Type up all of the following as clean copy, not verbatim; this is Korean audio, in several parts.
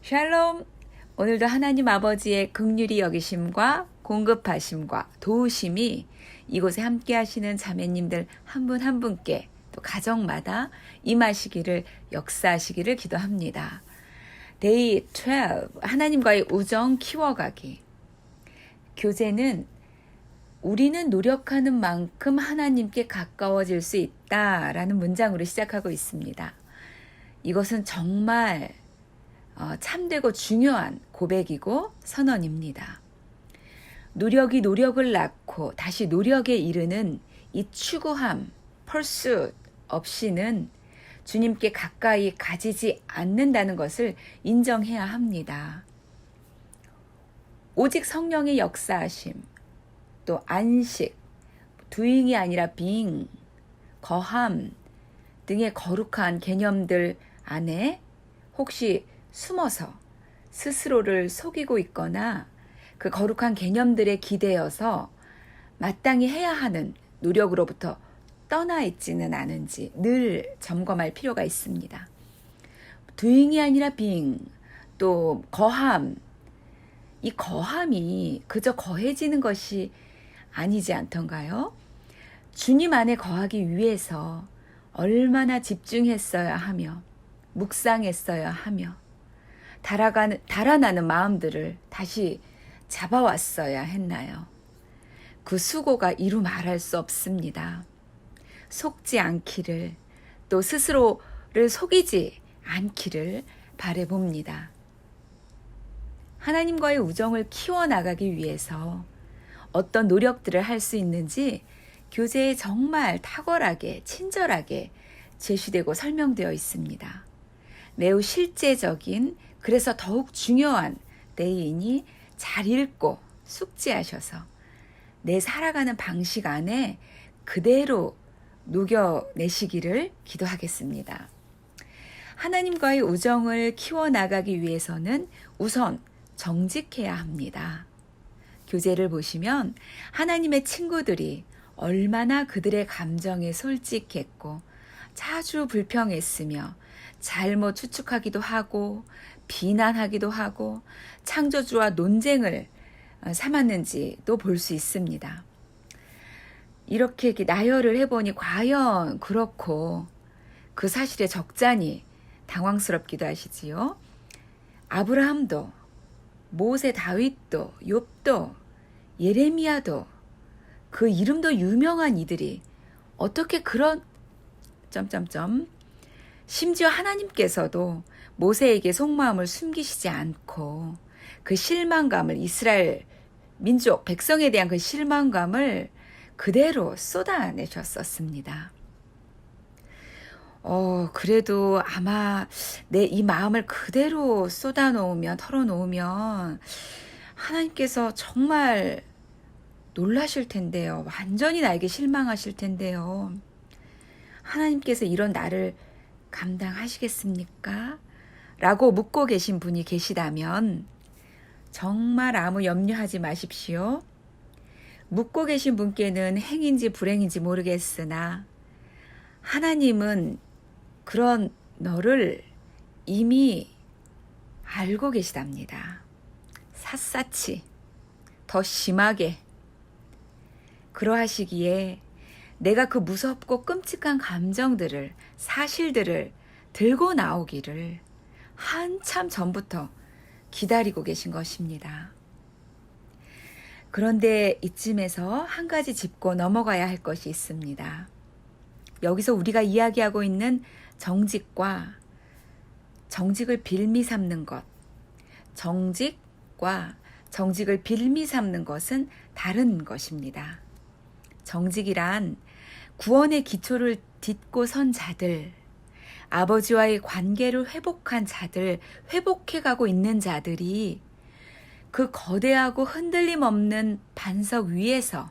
샬롬! 오늘도 하나님 아버지의 긍휼히 여기심과 공급하심과 도우심이 이곳에 함께 하시는 자매님들 한 분 한 분께 또 가정마다 임하시기를 역사하시기를 기도합니다. 데이 12 하나님과의 우정 키워가기. 교제는 우리는 노력하는 만큼 하나님께 가까워질 수 있다라는 문장으로 시작하고 있습니다. 이것은 정말 참되고 중요한 고백이고 선언입니다. 노력이 노력을 낳고 다시 노력에 이르는 이 추구함, pursuit 없이는 주님께 가까이 가지지 않는다는 것을 인정해야 합니다. 오직 성령의 역사하심, 또 안식, doing이 아니라 being, 거함 등의 거룩한 개념들 안에 혹시 숨어서 스스로를 속이고 있거나 그 거룩한 개념들에 기대어서 마땅히 해야 하는 노력으로부터 떠나 있지는 않은지 늘 점검할 필요가 있습니다. doing이 아니라 being, 또 거함, 이 거함이 그저 거해지는 것이 아니지 않던가요? 주님 안에 거하기 위해서 얼마나 집중했어야 하며 묵상했어야 하며 달아나는 마음들을 다시 잡아왔어야 했나요? 그 수고가 이루 말할 수 없습니다. 속지 않기를, 또 스스로를 속이지 않기를 바라봅니다. 하나님과의 우정을 키워나가기 위해서 어떤 노력들을 할 수 있는지 교재에 정말 탁월하게, 친절하게 제시되고 설명되어 있습니다. 매우 실제적인, 그래서 더욱 중요한 데이이니 잘 읽고 숙지하셔서 내 살아가는 방식 안에 그대로 녹여내시기를 기도하겠습니다. 하나님과의 우정을 키워나가기 위해서는 우선 정직해야 합니다. 교재를 보시면 하나님의 친구들이 얼마나 그들의 감정에 솔직했고 자주 불평했으며 잘못 추측하기도 하고 비난하기도 하고 창조주와 논쟁을 삼았는지도 볼 수 있습니다. 이렇게 나열을 해보니 과연 그렇고 그 사실에 적잖이 당황스럽기도 하시지요. 아브라함도, 모세, 다윗도, 욥도, 예레미야도, 그 이름도 유명한 이들이 어떻게 그런 심지어 하나님께서도 모세에게 속마음을 숨기시지 않고 그 실망감을, 이스라엘 민족 백성에 대한 그 실망감을 그대로 쏟아내셨었습니다. 그래도 아마 내 이 마음을 그대로 쏟아놓으면, 털어놓으면 하나님께서 정말 놀라실 텐데요. 완전히 나에게 실망하실 텐데요. 하나님께서 이런 나를 감당하시겠습니까? 라고 묻고 계신 분이 계시다면 정말 아무 염려하지 마십시오. 묻고 계신 분께는 행인지 불행인지 모르겠으나 하나님은 그런 너를 이미 알고 계시답니다. 샅샅이, 더 심하게. 그러하시기에 내가 그 무섭고 끔찍한 감정들을, 사실들을 들고 나오기를 한참 전부터 기다리고 계신 것입니다. 그런데 이쯤에서 한 가지 짚고 넘어가야 할 것이 있습니다. 여기서 우리가 이야기하고 있는 정직과 정직을 빌미 삼는 것, 정직과 정직을 빌미 삼는 것은 다른 것입니다. 정직이란 구원의 기초를 딛고 선 자들, 아버지와의 관계를 회복한 자들, 회복해가고 있는 자들이 그 거대하고 흔들림 없는 반석 위에서,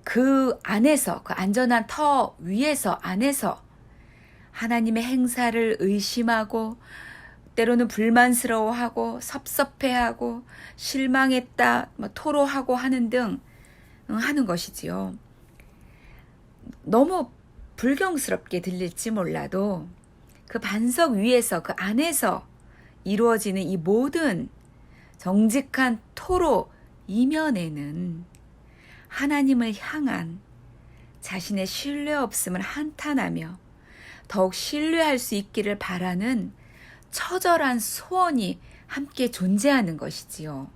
그 안에서, 그 안전한 터 위에서, 안에서 하나님의 행사를 의심하고 때로는 불만스러워하고 섭섭해하고 실망했다, 토로하고 하는 등 하는 것이지요. 너무 불경스럽게 들릴지 몰라도 그 반석 위에서, 그 안에서 이루어지는 이 모든 정직한 토로 이면에는 하나님을 향한 자신의 신뢰 없음을 한탄하며 더욱 신뢰할 수 있기를 바라는 처절한 소원이 함께 존재하는 것이지요.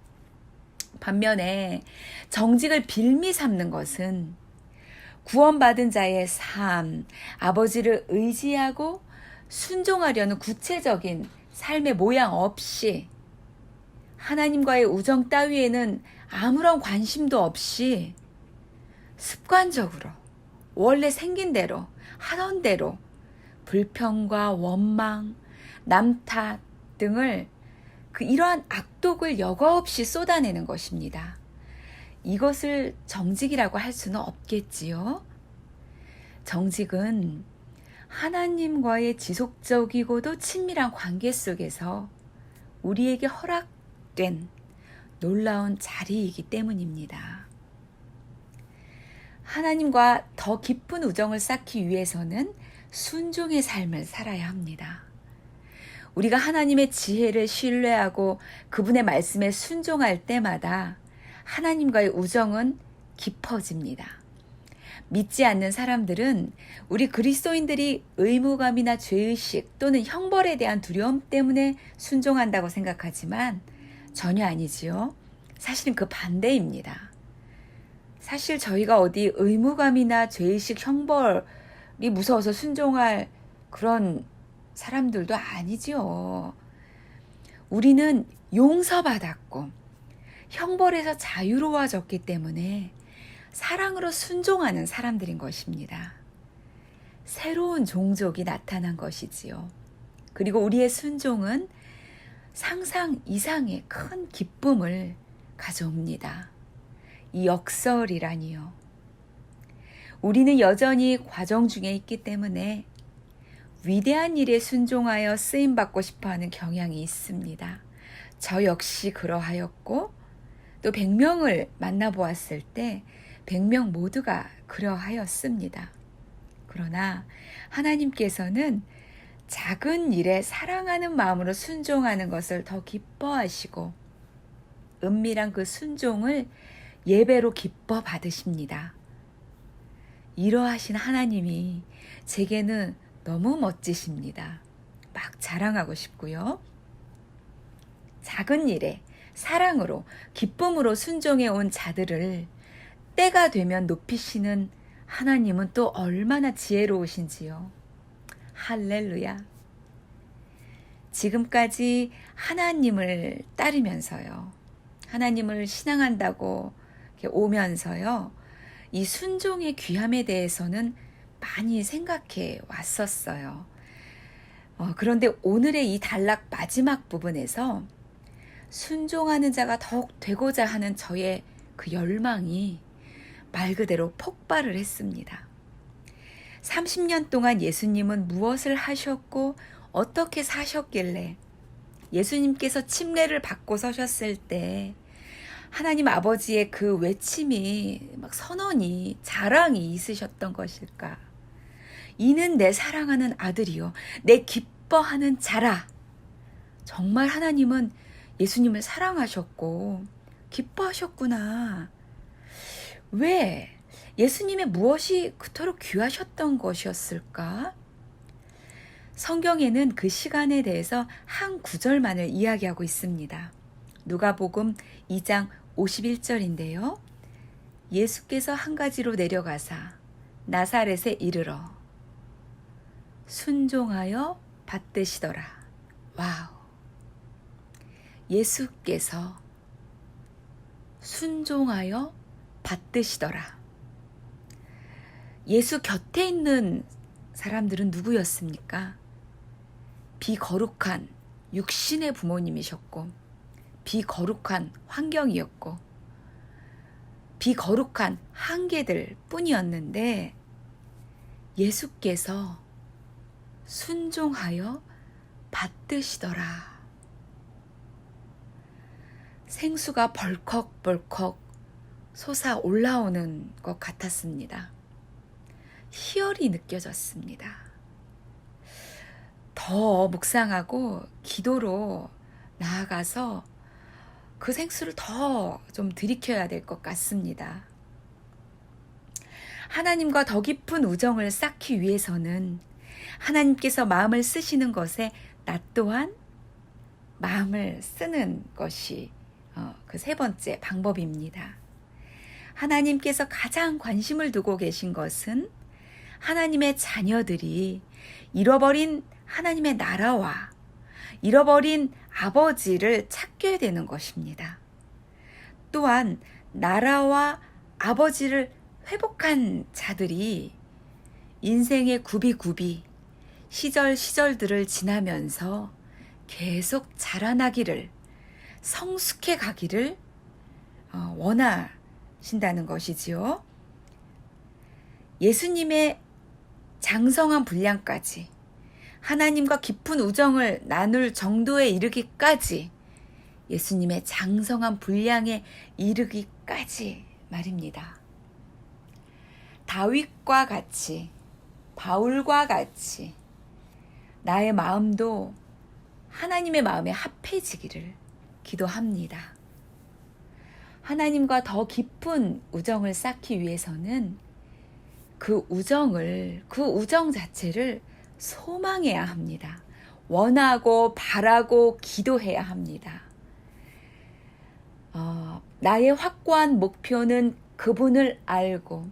반면에 정직을 빌미 삼는 것은 구원받은 자의 삶, 아버지를 의지하고 순종하려는 구체적인 삶의 모양 없이 하나님과의 우정 따위에는 아무런 관심도 없이 습관적으로 원래 생긴 대로 하던 대로 불평과 원망, 남 탓 등을 이러한 악독을 여과 없이 쏟아내는 것입니다. 이것을 정직이라고 할 수는 없겠지요. 정직은 하나님과의 지속적이고도 친밀한 관계 속에서 우리에게 허락된 놀라운 자리이기 때문입니다. 하나님과 더 깊은 우정을 쌓기 위해서는 순종의 삶을 살아야 합니다. 우리가 하나님의 지혜를 신뢰하고 그분의 말씀에 순종할 때마다 하나님과의 우정은 깊어집니다. 믿지 않는 사람들은 우리 그리스도인들이 의무감이나 죄의식 또는 형벌에 대한 두려움 때문에 순종한다고 생각하지만 전혀 아니지요. 사실은 그 반대입니다. 사실 저희가 어디 의무감이나 죄의식, 형벌이 무서워서 순종할 그런 사람들도 아니지요. 우리는 용서받았고 형벌에서 자유로워졌기 때문에 사랑으로 순종하는 사람들인 것입니다. 새로운 종족이 나타난 것이지요. 그리고 우리의 순종은 상상 이상의 큰 기쁨을 가져옵니다. 이 역설이라니요. 우리는 여전히 과정 중에 있기 때문에 위대한 일에 순종하여 쓰임받고 싶어하는 경향이 있습니다. 저 역시 그러하였고 또 100명을 만나보았을 때 100명 모두가 그러하였습니다. 그러나 하나님께서는 작은 일에 사랑하는 마음으로 순종하는 것을 더 기뻐하시고 은밀한 그 순종을 예배로 기뻐 받으십니다. 이러하신 하나님이 제게는 너무 멋지십니다. 막 자랑하고 싶고요. 작은 일에 사랑으로 기쁨으로 순종해 온 자들을 때가 되면 높이시는 하나님은 또 얼마나 지혜로우신지요. 할렐루야. 지금까지 하나님을 따르면서요. 하나님을 신앙한다고 이렇게 오면서요. 이 순종의 귀함에 대해서는 많이 생각해 왔었어요. 그런데 오늘의 이 단락 마지막 부분에서 순종하는 자가 더욱 되고자 하는 저의 그 열망이 말 그대로 폭발을 했습니다. 30년 동안 예수님은 무엇을 하셨고 어떻게 사셨길래 예수님께서 침례를 받고 서셨을 때 하나님 아버지의 그 외침이 막 선언이 자랑이 있으셨던 것일까? 이는 내 사랑하는 아들이요 내 기뻐하는 자라. 정말 하나님은 예수님을 사랑하셨고 기뻐하셨구나. 왜? 예수님의 무엇이 그토록 귀하셨던 것이었을까? 성경에는 그 시간에 대해서 한 구절만을 이야기하고 있습니다. 누가복음 2장 51절인데요. 예수께서 한 가지로 내려가사 나사렛에 이르러 순종하여 받드시더라. 와우. 예수께서 순종하여 받드시더라. 예수 곁에 있는 사람들은 누구였습니까? 비거룩한 육신의 부모님이셨고 비거룩한 환경이었고 비거룩한 한계들 뿐이었는데 예수께서 순종하여 받드시더라. 생수가 벌컥벌컥 솟아 올라오는 것 같았습니다. 희열이 느껴졌습니다. 더 묵상하고 기도로 나아가서 그 생수를 더 좀 들이켜야 될 것 같습니다. 하나님과 더 깊은 우정을 쌓기 위해서는 하나님께서 마음을 쓰시는 것에 나 또한 마음을 쓰는 것이 그 세 번째 방법입니다. 하나님께서 가장 관심을 두고 계신 것은 하나님의 자녀들이 잃어버린 하나님의 나라와 잃어버린 아버지를 찾게 되는 것입니다. 또한 나라와 아버지를 회복한 자들이 인생의 굽이굽이 시절들을 지나면서 계속 자라나기를, 성숙해 가기를 원하신다는 것이지요. 예수님의 장성한 분량까지, 하나님과 깊은 우정을 나눌 정도에 이르기까지, 예수님의 장성한 분량에 이르기까지 말입니다. 다윗과 같이, 바울과 같이 나의 마음도 하나님의 마음에 합해지기를 기도합니다. 하나님과 더 깊은 우정을 쌓기 위해서는 그 우정 자체를 소망해야 합니다. 원하고 바라고 기도해야 합니다. 나의 확고한 목표는 그분을 알고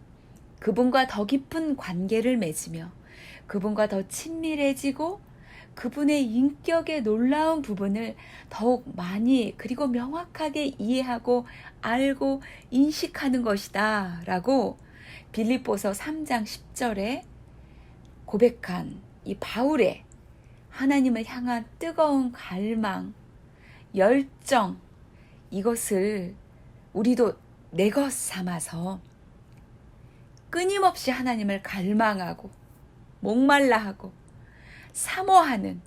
그분과 더 깊은 관계를 맺으며 그분과 더 친밀해지고 그분의 인격의 놀라운 부분을 더욱 많이 그리고 명확하게 이해하고 알고 인식하는 것이다 라고 빌립보서 3장 10절에 고백한 이 바울의 하나님을 향한 뜨거운 갈망, 열정, 이것을 우리도 내 것 삼아서 끊임없이 하나님을 갈망하고 목말라하고 사모하는,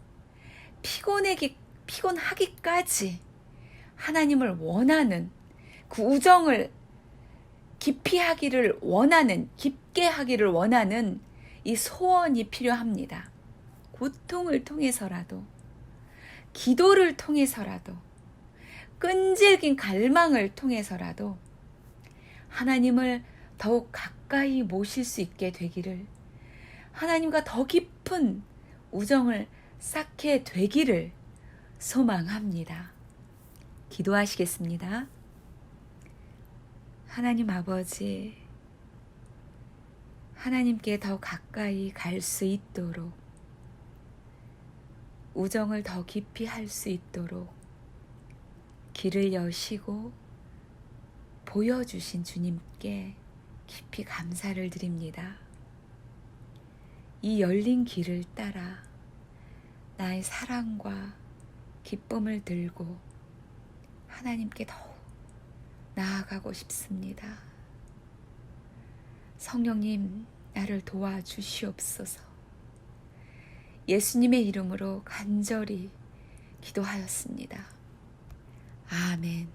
피곤하기까지 하나님을 원하는, 그 우정을 깊이 하기를 원하는, 깊게 하기를 원하는 이 소원이 필요합니다. 고통을 통해서라도, 기도를 통해서라도, 끈질긴 갈망을 통해서라도 하나님을 더욱 가까이 모실 수 있게 되기를, 하나님과 더 깊은 우정을 쌓게 되기를 소망합니다. 기도하시겠습니다. 하나님 아버지, 하나님께 더 가까이 갈 수 있도록, 우정을 더 깊이 할 수 있도록 길을 여시고 보여주신 주님께 깊이 감사를 드립니다. 이 열린 길을 따라 나의 사랑과 기쁨을 들고 하나님께 더욱 나아가고 싶습니다. 성령님, 나를 도와주시옵소서. 예수님의 이름으로 간절히 기도하였습니다. 아멘.